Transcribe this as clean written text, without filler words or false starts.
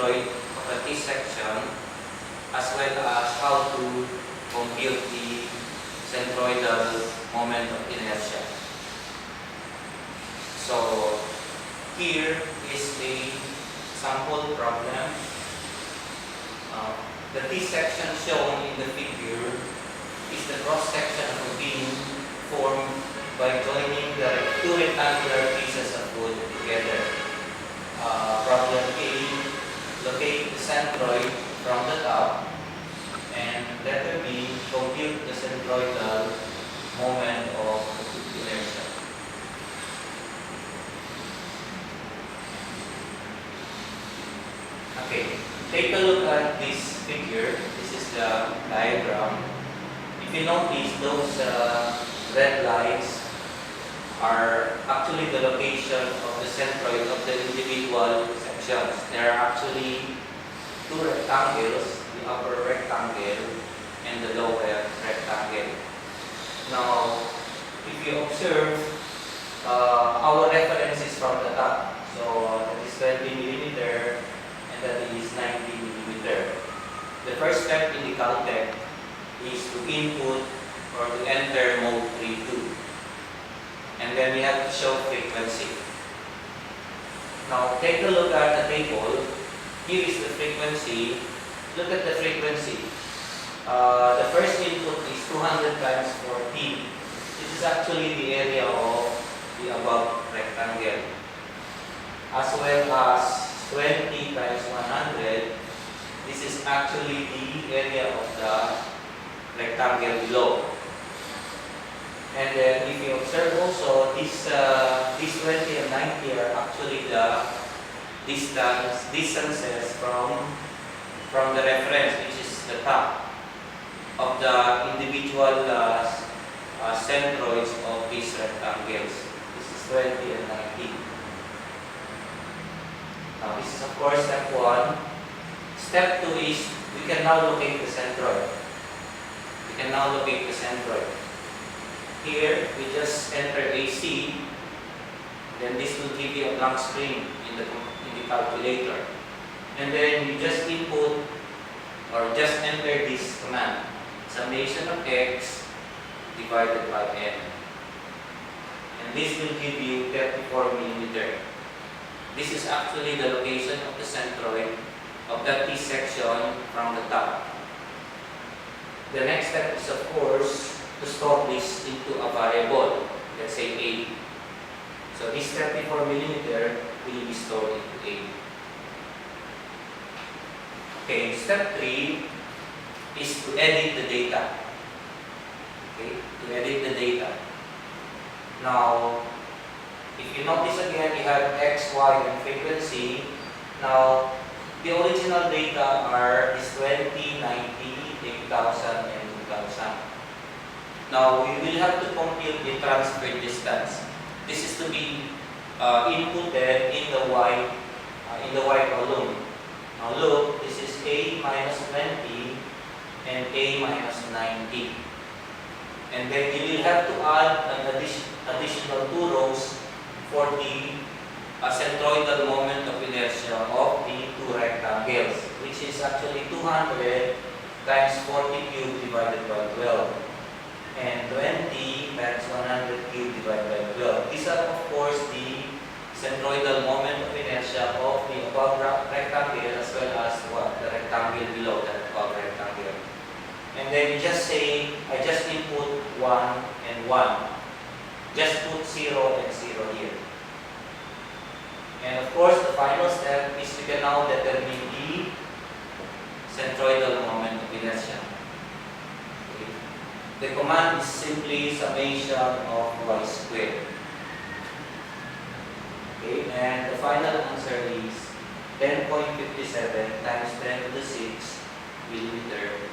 centroid of a T-section, as well as how to compute the centroidal moment of inertia. So here is a sample problem. The T-section shown in the figure is the cross-section of a beam formed by joining the two rectangular pieces of wood together. Problem A, locate the centroid from the top, and letter B, compute the centroidal moment of inertia. Okay, take a look at this figure. This is the diagram. If you notice, those red lines are actually the location of the centroid of the individual sections. There are actually two rectangles, the upper rectangle and the lower rectangle. Now, if you observe, our reference is from the top. So that is 20 millimeter and that is 90 millimeter. The first step in the Caltech is to input or to enter mode 3.2. And then we have to show frequency. Now take a look at the table. Here is the frequency. Look at the frequency. The first input is 200 times 14. This is actually the area of the above rectangle. As well as 20 times 100. This is actually the area of the rectangle below. And then if you observe also, these 20 and 90 are actually the distances from the reference, which is the top of the individual centroids of these rectangles. This is 20 and 90. Now this is of course step 1. Step 2 is we can now locate the centroid. Here, we just enter AC, then this will give you a blank screen in the calculator. And then you just input or just enter this command, summation of x divided by n. And this will give you 34 millimeter. This is actually the location of the centroid of that T-section from the top. The next step is of course to store this into a variable, let's say A. So this 34 millimeter will be stored into A. Okay, step 3 is to edit the data. Okay, to edit the data. Now, if you notice again, you have X, Y, and frequency. Now, the original data are is 20, 90, 8,000, and 2,000. Now, we will have to compute the transfer distance. This is to be inputted in the Y column. Now look, this is A minus 20 and A minus 90. And then you will have to add an additional 2 rows for the centroidal moment of inertia of the two rectangles, which is actually 200 times 40 cubed divided by 12. And 20 times 100 cubed divided by 12. These are of course the centroidal moment of inertia of the above rectangle as well as the rectangle below that above rectangle. And then you just say, I just input 1 and 1. Just put 0 and 0 here. And of course the final step is we can now determine the centroidal moment of inertia. The command is simply summation of y squared. Okay, and the final answer is 10.57 times 10 to the 6 millimeter